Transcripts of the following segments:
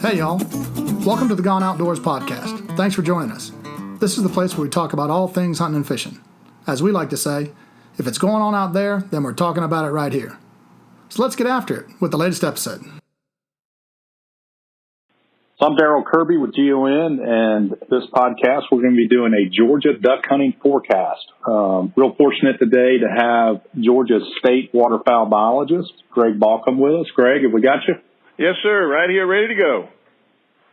Hey y'all, welcome to the Gone Outdoors podcast. Thanks for joining us. This is the place where we talk about all things hunting and fishing. As we like to say, if it's going on out there, then we're talking about it right here. So let's get after it with the latest episode. So I'm Daryl Kirby with GON, and this podcast we're going to be doing a Georgia duck hunting forecast. Real fortunate today to have Georgia State waterfowl biologist Greg Balkcom with us. Greg, have we got you? Yes, sir. Right here, ready to go.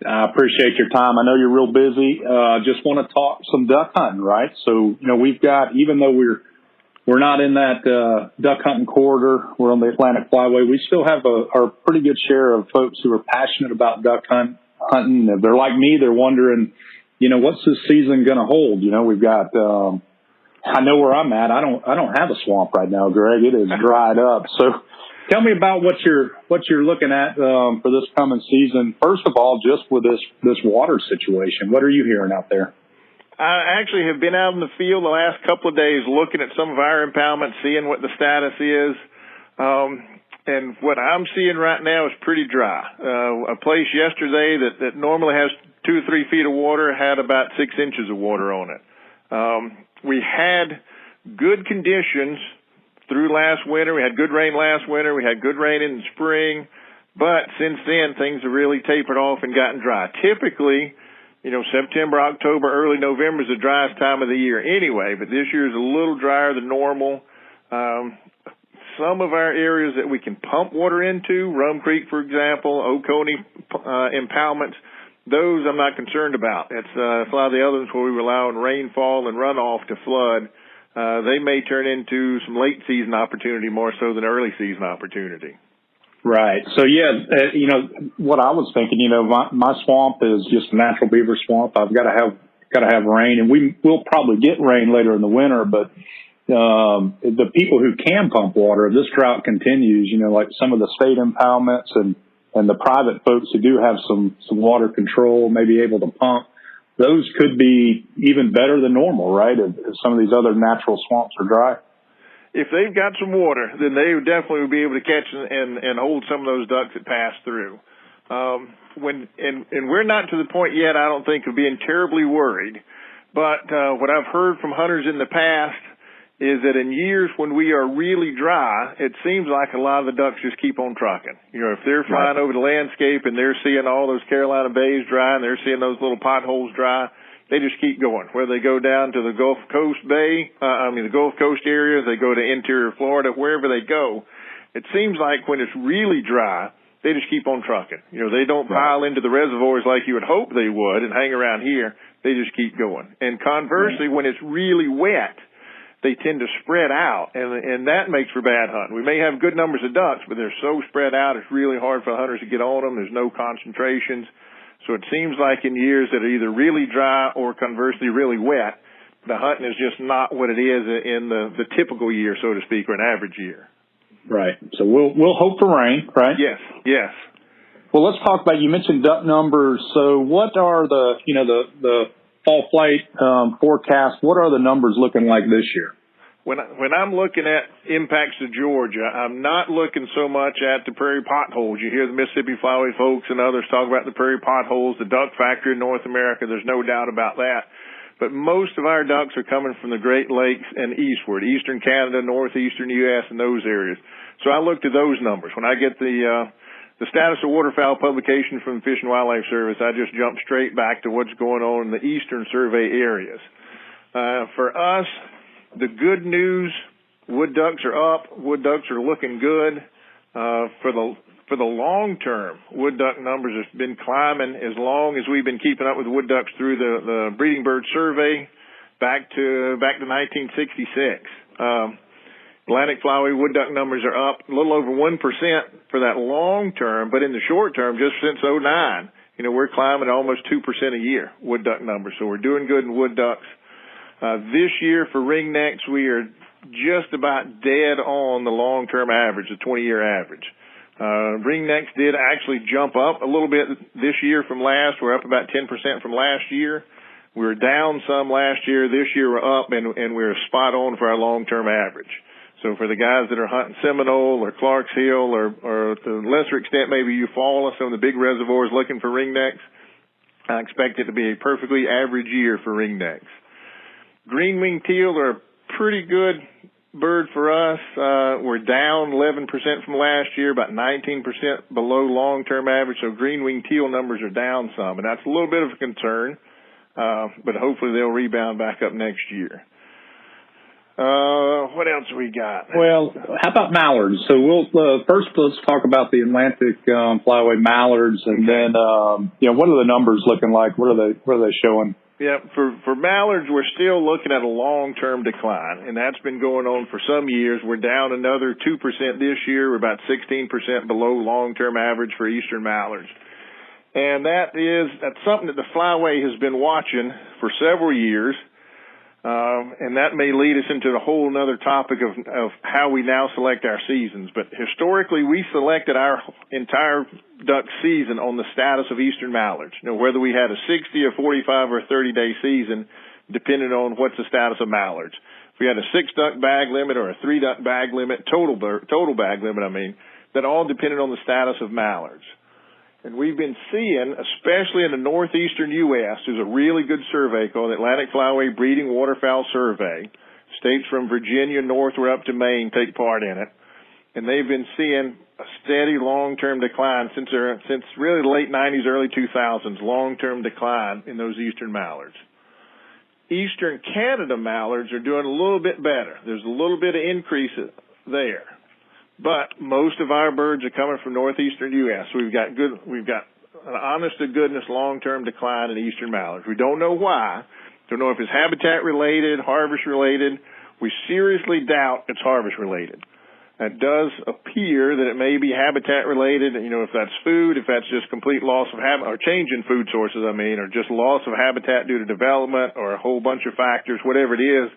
I appreciate your time. I know you're real busy. Just want to talk some duck hunting, right? So, we've got, even though we're not in that duck hunting corridor, we're on the Atlantic Flyway, we still have a pretty good share of folks who are passionate about duck hunting. If they're like me, they're wondering, what's this season going to hold? We've got, I know where I'm at. I don't have a swamp right now, Greg. It is dried up. So tell me about what you're looking at for this coming season. First of all, just with this water situation, what are you hearing out there? I actually have been out in the field the last couple of days looking at some of our impoundments, seeing what the status is. And what I'm seeing right now is pretty dry. A place yesterday that normally has 2 or 3 feet of water had about 6 inches of water on it. We had good conditions through last winter. We had good rain last winter. We had good rain in the spring. But since then, things have really tapered off and gotten dry. Typically, September, October, early November is the driest time of the year anyway. But this year is a little drier than normal. Some of our areas that we can pump water into, Rum Creek, for example, Oconee impoundments, those I'm not concerned about. It's a lot of the others where we rely on rainfall and runoff to flood. They may turn into some late season opportunity more so than early season opportunity. Right. So, what I was thinking, my swamp is just a natural beaver swamp. I've got to have rain, and we'll probably get rain later in the winter, but the people who can pump water, if this drought continues, like some of the state impoundments and the private folks who do have some water control, may be able to pump, those could be even better than normal, right? If some of these other natural swamps are dry. If they've got some water, then they definitely will be able to catch and hold some of those ducks that pass through. And we're not to the point yet, I don't think, of being terribly worried. But what I've heard from hunters in the past is that in years when we are really dry, it seems like a lot of the ducks just keep on trucking. If they're flying over the landscape and they're seeing all those Carolina bays dry and they're seeing those little potholes dry, they just keep going. Whether they go down to the Gulf Coast the Gulf Coast area, they go to interior Florida, wherever they go, it seems like when it's really dry, they just keep on trucking. They don't pile into the reservoirs like you would hope they would and hang around here. They just keep going. And conversely, when it's really wet, they tend to spread out, and that makes for bad hunting. We may have good numbers of ducks, but they're so spread out, it's really hard for the hunters to get on them. There's no concentrations. So it seems like in years that are either really dry or conversely really wet, the hunting is just not what it is in the typical year, so to speak, or an average year. Right. So we'll hope for rain, right? Yes. Well, let's talk about, you mentioned duck numbers. So what are the fall flight forecast? What are the numbers looking like this year? When I'm looking at impacts to Georgia, I'm not looking so much at the prairie potholes. You hear the Mississippi Flyway folks and others talk about the prairie potholes, the duck factory in North America. There's no doubt about that. But most of our ducks are coming from the Great Lakes and eastward, eastern Canada, northeastern U.S., and those areas. So I look to those numbers. When I get the status of waterfowl publication from the Fish and Wildlife Service, I just jump straight back to what's going on in the eastern survey areas. For us, the good news, wood ducks are up. Wood ducks are looking good. For the long term, wood duck numbers have been climbing as long as we've been keeping up with wood ducks through the breeding bird survey back to 1966. Atlantic Flyway wood duck numbers are up a little over 1% for that long term, but in the short term, just since 2009, we're climbing almost 2% a year, wood duck numbers. So we're doing good in wood ducks. This year for ringnecks, we are just about dead on the long-term average, the 20-year average. Ringnecks did actually jump up a little bit this year from last. We're up about 10% from last year. We were down some last year. This year we're up, and we're spot on for our long-term average. So for the guys that are hunting Seminole or Clark's Hill or to a lesser extent maybe Eufaula, some of the big reservoirs looking for ringnecks, I expect it to be a perfectly average year for ringnecks. Green-winged teal are a pretty good bird for us. We're down 11% from last year, about 19% below long-term average. So green-winged teal numbers are down some, and that's a little bit of a concern. But hopefully they'll rebound back up next year. What else we got? Well, how about mallards? So we'll first let's talk about the Atlantic flyway mallards, and then what are the numbers looking like? What are they showing? Yeah, for mallards, we're still looking at a long-term decline, and that's been going on for some years. We're down another 2% this year. We're about 16% below long-term average for eastern mallards. And that's something that the flyway has been watching for several years. And that may lead us into a whole other topic of how we now select our seasons. But historically, we selected our entire duck season on the status of eastern mallards. Whether we had a 60, a 45, or a 30-day season, depending on what's the status of mallards. If we had a 6-duck bag limit or a 3-duck bag limit, total bag limit, that all depended on the status of mallards. And we've been seeing, especially in the northeastern U.S., there's a really good survey called the Atlantic Flyway Breeding Waterfowl Survey. States from Virginia northward up to Maine take part in it. And they've been seeing a steady long-term decline since really the late 90s, early 2000s, long-term decline in those eastern mallards. Eastern Canada mallards are doing a little bit better. There's a little bit of increase there. But most of our birds are coming from northeastern U.S. So we've got an honest-to-goodness long-term decline in eastern mallards. We don't know why. Don't know if it's habitat-related, harvest-related. We seriously doubt it's harvest-related. It does appear that it may be habitat-related, if that's food, if that's just complete loss of habitat, or change in food sources, or just loss of habitat due to development or a whole bunch of factors, whatever it is.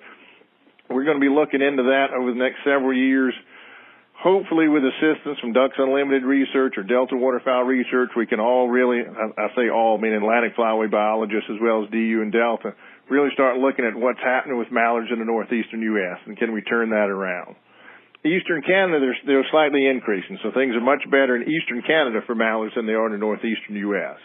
We're going to be looking into that over the next several years. Hopefully with assistance from Ducks Unlimited Research or Delta Waterfowl Research, we can all really, I say all, meaning Atlantic Flyway biologists as well as DU and Delta, really start looking at what's happening with mallards in the northeastern U.S. and can we turn that around. Eastern Canada, they're slightly increasing, so things are much better in eastern Canada for mallards than they are in the northeastern U.S.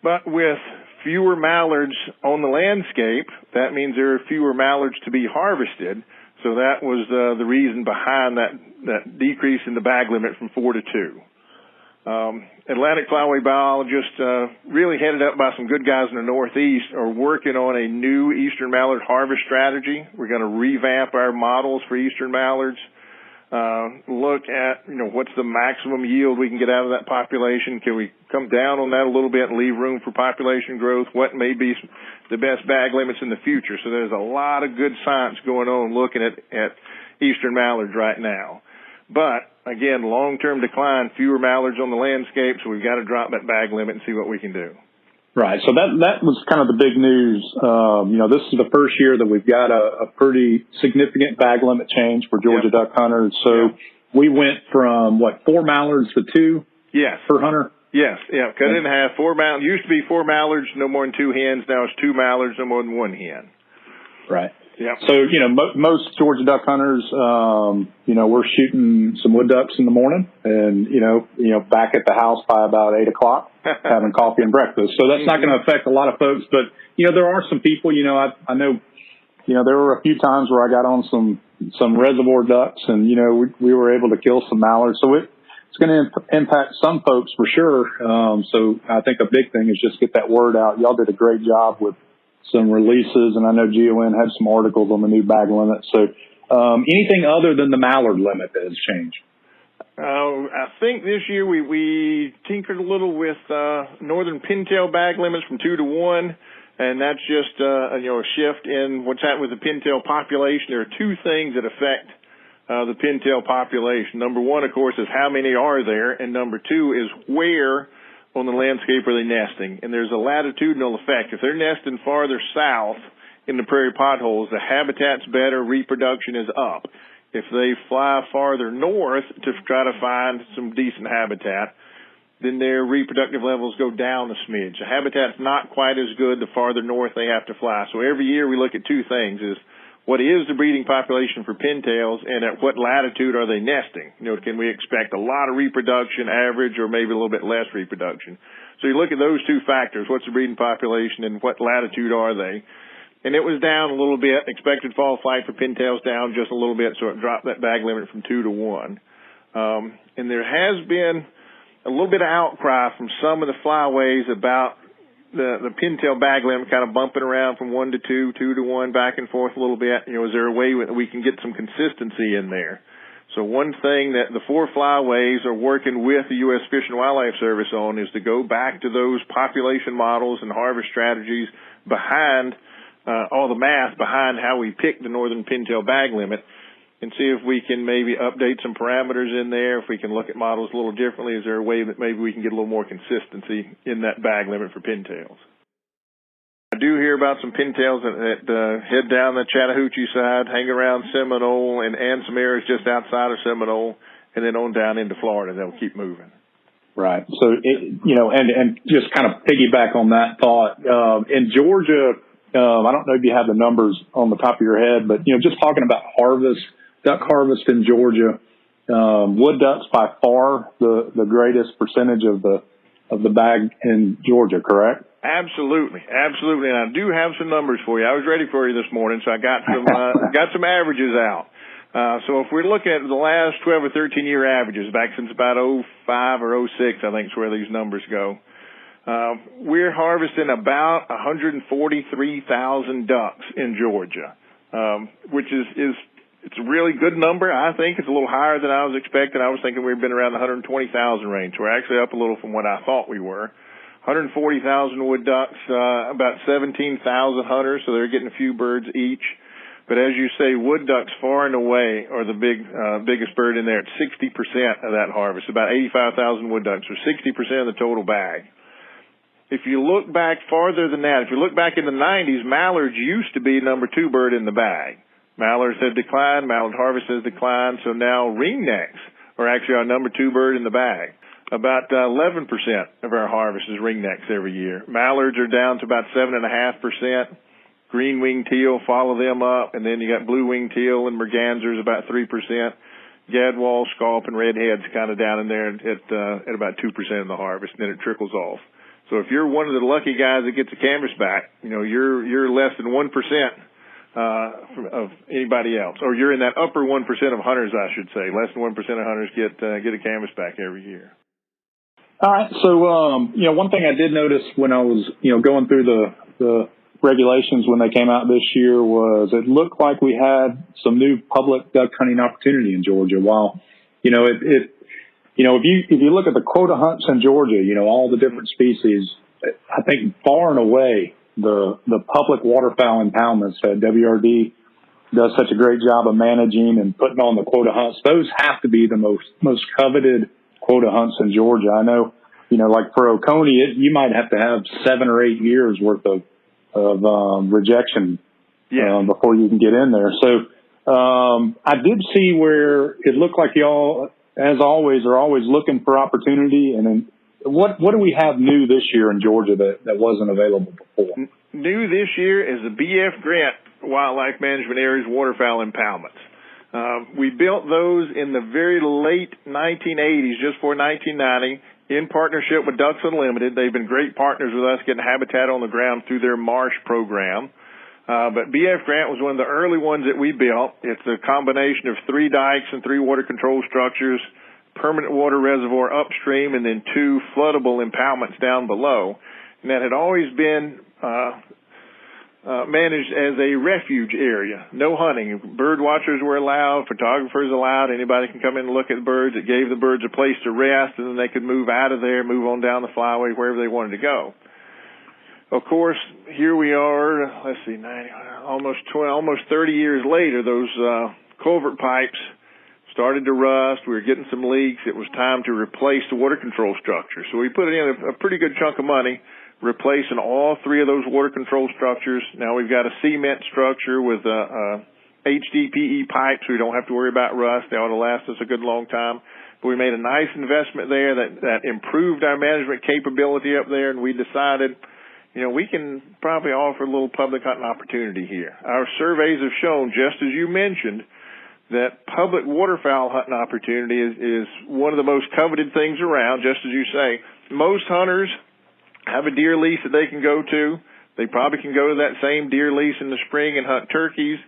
But with fewer mallards on the landscape, that means there are fewer mallards to be harvested. So that was the reason behind that decrease in the bag limit from 4 to 2. Atlantic Flyway biologists, really headed up by some good guys in the Northeast, are working on a new eastern mallard harvest strategy. We're going to revamp our models for eastern mallards, look at, what's the maximum yield we can get out of that population. Can we come down on that a little bit and leave room for population growth? What may be the best bag limits in the future? So there's a lot of good science going on looking at eastern mallards right now. But again, long-term decline, fewer mallards on the landscape, so we've got to drop that bag limit and see what we can do. Right. So that was kind of the big news. This is the first year that we've got a pretty significant bag limit change for Georgia duck hunters. So we went from 4 mallards to 2 per hunter? Yes. Yeah. Cut it in half. 4 mallards. Used to be 4 mallards, no more than 2 hens. Now it's 2 mallards, no more than 1 hen. Right. Yeah. So, most Georgia duck hunters, we're shooting some wood ducks in the morning and, back at the house by about 8 o'clock, having coffee and breakfast. So that's not going to affect a lot of folks. But, there are some people, I know, there were a few times where I got on some reservoir ducks and, we were able to kill some mallards. So it's going to impact some folks for sure. So I think a big thing is just get that word out. Y'all did a great job with some releases, and I know GON had some articles on the new bag limit. So anything other than the mallard limit that has changed? I think this year we tinkered a little with northern pintail bag limits from 2 to 1, and that's just a shift in what's happening with the pintail population. There are 2 things that affect the pintail population. Number 1, of course, is how many are there, and number 2 is where on the landscape are they nesting. And there's a latitudinal effect. If they're nesting farther south in the prairie potholes, the habitat's better, reproduction is up. If they fly farther north to try to find some decent habitat, then their reproductive levels go down a smidge. The habitat's not quite as good the farther north they have to fly. So every year we look at 2 things, is what is the breeding population for pintails, and at what latitude are they nesting? Can we expect a lot of reproduction, average, or maybe a little bit less reproduction? So you look at those two factors, what's the breeding population and what latitude are they? And it was down a little bit. Expected fall flight for pintails down just a little bit, so it dropped that bag limit from 2 to 1. And there has been a little bit of outcry from some of the flyways about the pintail bag limit kind of bumping around from 1 to 2, 2 to 1, back and forth a little bit. Is there a way that we can get some consistency in there? So one thing that the 4 flyways are working with the U.S. Fish and Wildlife Service on is to go back to those population models and harvest strategies behind all the math behind how we pick the northern pintail bag limit, and see if we can maybe update some parameters in there, if we can look at models a little differently. Is there a way that maybe we can get a little more consistency in that bag limit for pintails? I do hear about some pintails that head down the Chattahoochee side, hang around Seminole and some areas just outside of Seminole, and then on down into Florida. They'll keep moving. Right. So, and just kind of piggyback on that thought, in Georgia, I don't know if you have the numbers on the top of your head, but, just talking about duck harvest in Georgia, wood ducks by far the greatest percentage of the bag in Georgia, correct? Absolutely. Absolutely. And I do have some numbers for you. I was ready for you this morning, so I got some averages out. So if we're looking at the last 12 or 13 year averages, back since about 05 or 06, I think is where these numbers go. We're harvesting about 143,000 ducks in Georgia, which is it's a really good number. I think it's a little higher than I was expecting. I was thinking we'd been around the 120,000 range. We're actually up a little from what I thought we were. 140,000 wood ducks, about 17,000 hunters, so they're getting a few birds each. But as you say, wood ducks far and away are the biggest bird in there at 60% of that harvest, about 85,000 wood ducks, or 60% of the total bag. If you look back farther than that, if you look back in the 90s, mallards used to be number 2 bird in the bag. Mallards have declined, mallard harvest has declined, so now ringnecks are actually our number 2 bird in the bag. About 11% of our harvest is ringnecks every year. Mallards are down to about 7.5%. Green-winged teal follow them up, and then you got blue-winged teal and mergansers about 3%. Gadwall, scaup, and redheads kind of down in there at about 2% of the harvest, and then it trickles off. So if you're one of the lucky guys that gets a canvasback, you're less than 1% of anybody else, or you're in that upper 1% of hunters, I should say. Less than 1% of hunters get a canvasback every year. All right. So, one thing I did notice when I was, going through the regulations when they came out this year was it looked like we had some new public duck hunting opportunity in Georgia. While, if you look at the quota hunts in Georgia, all the different species, I think far and away the public waterfowl impoundments that WRD does such a great job of managing and putting on the quota hunts. Those have to be the most coveted quota hunts in Georgia. I know, like for Oconee, you might have to have 7 or 8 years worth of rejection before you can get in there. So I did see where it looked like y'all, as always, are always looking for opportunity. And then what do we have new this year in Georgia that wasn't available before? New this year is the BF Grant Wildlife Management Areas waterfowl impoundments. We built those in the very late 1980s, just before 1990, in partnership with Ducks Unlimited. They've been great partners with us getting habitat on the ground through their marsh program. But BF Grant was one of the early ones that we built. It's a combination of 3 dikes and 3 water control structures, permanent water reservoir upstream, and then 2 floodable impoundments down below. And that had always been managed as a refuge area. No hunting. Bird watchers were allowed, photographers allowed, anybody can come in and look at the birds. It gave the birds a place to rest, and then they could move out of there, move on down the flyway, wherever they wanted to go. Of course, here we are, let's see, almost 30 years later, those culvert pipes started to rust. We were getting some leaks. It was time to replace the water control structure. So we put in a pretty good chunk of money replacing all 3 of those water control structures. Now we've got a cement structure with HDPE pipes, so we don't have to worry about rust. They ought to last us a good long time. But we made a nice investment there that improved our management capability up there, and we decided, we can probably offer a little public hunting opportunity here. Our surveys have shown, just as you mentioned, that public waterfowl hunting opportunity is one of the most coveted things around, just as you say. Most hunters have a deer lease that they can go to. They probably can go to that same deer lease in the spring and hunt turkeys.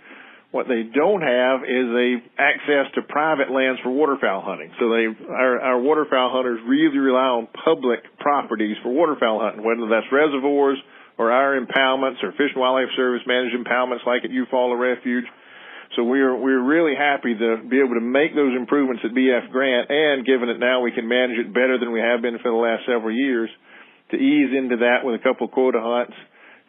What they don't have is access to private lands for waterfowl hunting. So our waterfowl hunters really rely on public properties for waterfowl hunting, whether that's reservoirs or our impoundments or Fish and Wildlife Service managed impoundments like at Eufaula Refuge. So we're really happy to be able to make those improvements at BF Grant, and given it now we can manage it better than we have been for the last several years, to ease into that with a couple of quota hunts,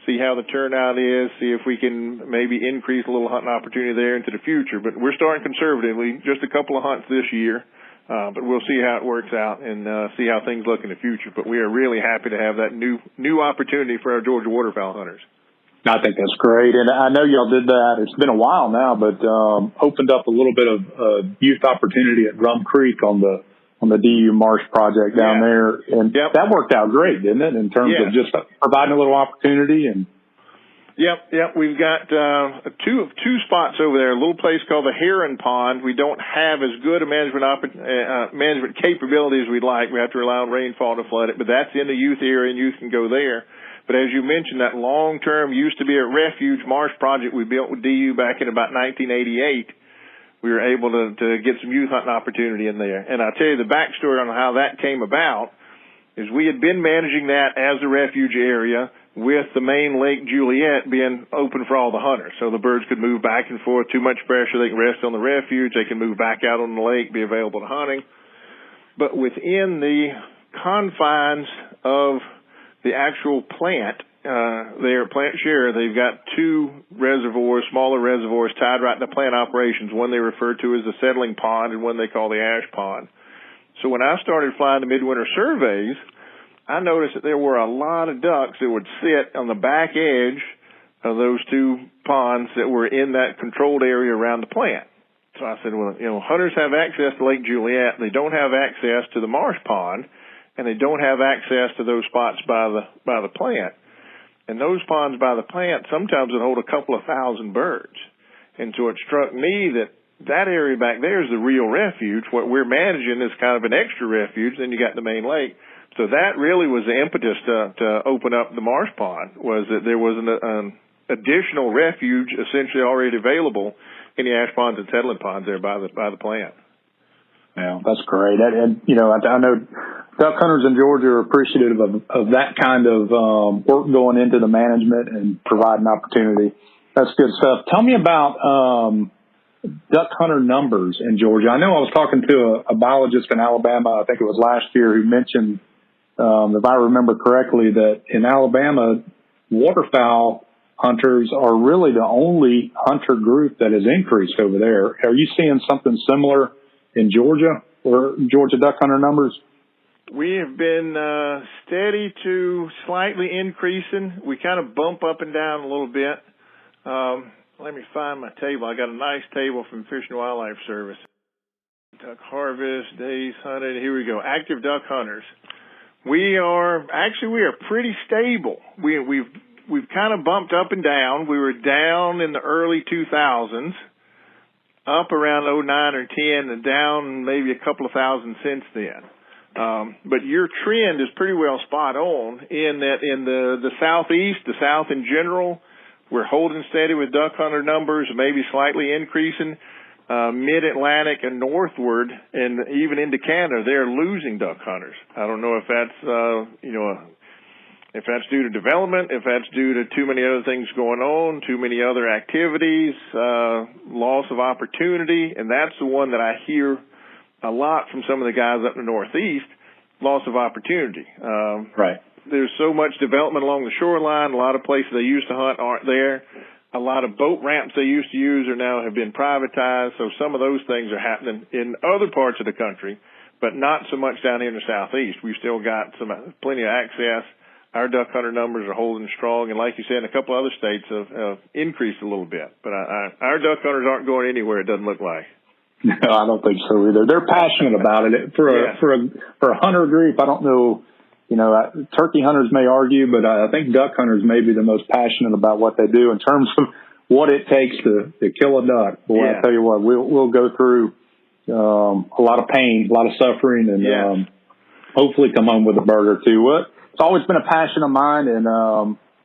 see how the turnout is, see if we can maybe increase a little hunting opportunity there into the future. But we're starting conservatively, just a couple of hunts this year, but we'll see how it works out and see how things look in the future. But we are really happy to have that new opportunity for our Georgia waterfowl hunters. I think that's great. And I know y'all did that. It's been a while now, but opened up a little bit of youth opportunity at Rum Creek on the DU Marsh project down there. And that worked out great, didn't it, in terms of just providing a little opportunity? And Yep. We've got two spots over there, a little place called the Heron Pond. We don't have as good a management capability as we'd like. We have to rely on rainfall to flood it, but that's in the youth area, and youth can go there. But as you mentioned, that long-term used to be a refuge marsh project we built with DU back in about 1988. We were able to get some youth hunting opportunity in there. And I'll tell you the backstory on how that came about is we had been managing that as a refuge area with the main Lake Juliet being open for all the hunters. So the birds could move back and forth, too much pressure, they can rest on the refuge, they can move back out on the lake, be available to hunting. But within the confines of the actual plant, there at Plant Share, they've got two reservoirs, smaller reservoirs tied right to plant operations, one they refer to as the settling pond and one they call the ash pond. So when I started flying the midwinter surveys, I noticed that there were a lot of ducks that would sit on the back edge of those two ponds that were in that controlled area around the plant. So I said, well, hunters have access to Lake Juliet. They don't have access to the marsh pond, and they don't have access to those spots by the plant. And those ponds by the plant sometimes would hold a couple of thousand birds. And so it struck me that area back there is the real refuge. What we're managing is kind of an extra refuge. Then you got the main lake. So that really was the impetus to open up the marsh pond, was that there was an additional refuge essentially already available in the ash ponds and settling ponds there by the plant. Yeah, that's great. And I know duck hunters in Georgia are appreciative of that kind of work going into the management and providing opportunity. That's good stuff. Tell me about duck hunter numbers in Georgia. I know I was talking to a biologist in Alabama, I think it was last year, who mentioned, if I remember correctly, that in Alabama, waterfowl hunters are really the only hunter group that has increased over there. Are you seeing something similar in Georgia, or Georgia duck hunter numbers? We have been steady to slightly increasing. We kind of bump up and down a little bit. Let me find my table. I got a nice table from Fish and Wildlife Service. Duck harvest, days hunted. Here we go. Active duck hunters. We are pretty stable. We've kind of bumped up and down. We were down in the early 2000s. Up around 09 or 10 and down maybe a couple of thousand since then. But your trend is pretty well spot on in that in the southeast, the south in general, we're holding steady with duck hunter numbers, maybe slightly increasing. Mid-Atlantic and northward and even into Canada, they're losing duck hunters. I don't know if that's, if that's due to development, if that's due to too many other things going on, too many other activities, loss of opportunity, and that's the one that I hear a lot from some of the guys up in the Northeast, loss of opportunity. Right. There's so much development along the shoreline. A lot of places they used to hunt aren't there. A lot of boat ramps they used to use have been privatized, so some of those things are happening in other parts of the country, but not so much down here in the Southeast. We've still got plenty of access. Our duck hunter numbers are holding strong, and like you said, a couple other states have increased a little bit. But our duck hunters aren't going anywhere, it doesn't look like. No, I don't think so either. They're passionate about it. For a hunter group, I don't know turkey hunters may argue, but I think duck hunters may be the most passionate about what they do in terms of what it takes to kill a duck. Boy, I tell you what, we'll go through a lot of pain, a lot of suffering, and hopefully come home with a bird or two. Well, it's always been a passion of mine, and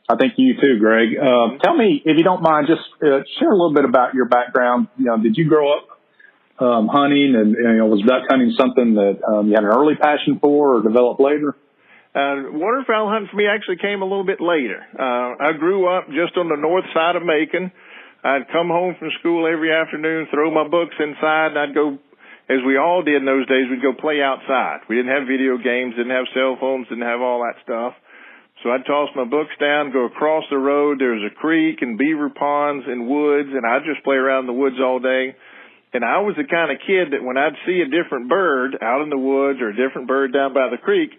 I think you too, Greg. Tell me, if you don't mind, just share a little bit about your background. Did you grow up hunting, and was duck hunting something that you had an early passion for or developed later? Waterfowl hunting for me actually came a little bit later. I grew up just on the north side of Macon. I'd come home from school every afternoon, throw my books inside, and I'd go, as we all did in those days, we'd go play outside. We didn't have video games, didn't have cell phones, didn't have all that stuff. So I'd toss my books down, go across the road. There was a creek and beaver ponds and woods, and I'd just play around in the woods all day. And I was the kind of kid that when I'd see a different bird out in the woods or a different bird down by the creek,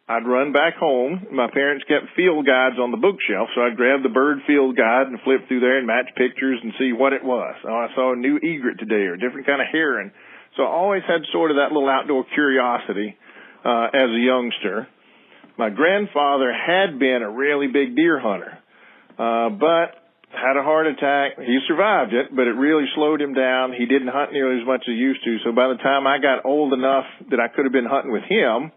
I'd run back home. My parents kept field guides on the bookshelf, so I'd grab the bird field guide and flip through there and match pictures and see what it was. Oh, I saw a new egret today or a different kind of heron. So I always had sort of that little outdoor curiosity as a youngster. My grandfather had been a really big deer hunter, but had a heart attack. He survived it, but it really slowed him down. He didn't hunt nearly as much as he used to. So by the time I got old enough that I could have been hunting with him,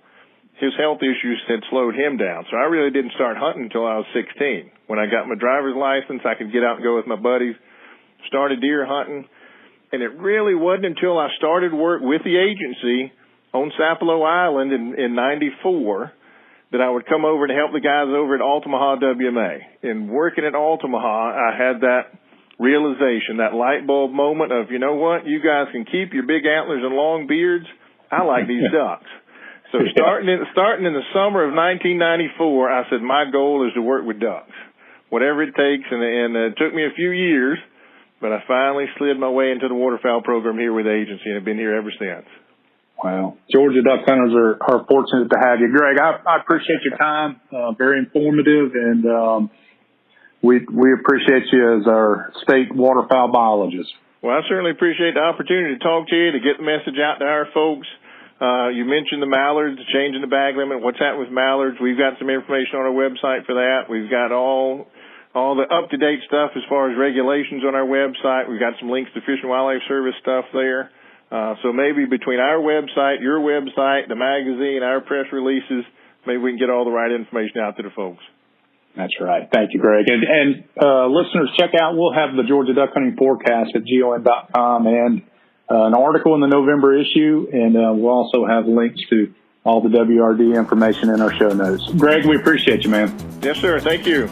his health issues had slowed him down. So I really didn't start hunting until I was 16. When I got my driver's license, I could get out and go with my buddies, started deer hunting. And it really wasn't until I started work with the agency on Sapelo Island in 94 that I would come over to help the guys over at Altamaha WMA. And working at Altamaha, I had that realization, that light bulb moment of, you know what, you guys can keep your big antlers and long beards. I like these ducks. So starting in the summer of 1994, I said my goal is to work with ducks, whatever it takes. And it took me a few years, but I finally slid my way into the waterfowl program here with the agency, and have been here ever since. Wow. Georgia duck hunters are fortunate to have you. Greg, I appreciate your time. Very informative, and we appreciate you as our state waterfowl biologist. Well, I certainly appreciate the opportunity to talk to you, to get the message out to our folks. You mentioned the mallards, changing the bag limit. What's happening with mallards? We've got some information on our website for that. We've got all the up-to-date stuff as far as regulations on our website. We've got some links to Fish and Wildlife Service stuff there. So maybe between our website, your website, the magazine, our press releases, maybe we can get all the right information out to the folks. That's right. Thank you, Greg. And listeners, check out, we'll have the Georgia Duck Hunting Forecast at GON.com and an article in the November issue, and we'll also have links to all the WRD information in our show notes. Greg, we appreciate you, man. Yes, sir. Thank you.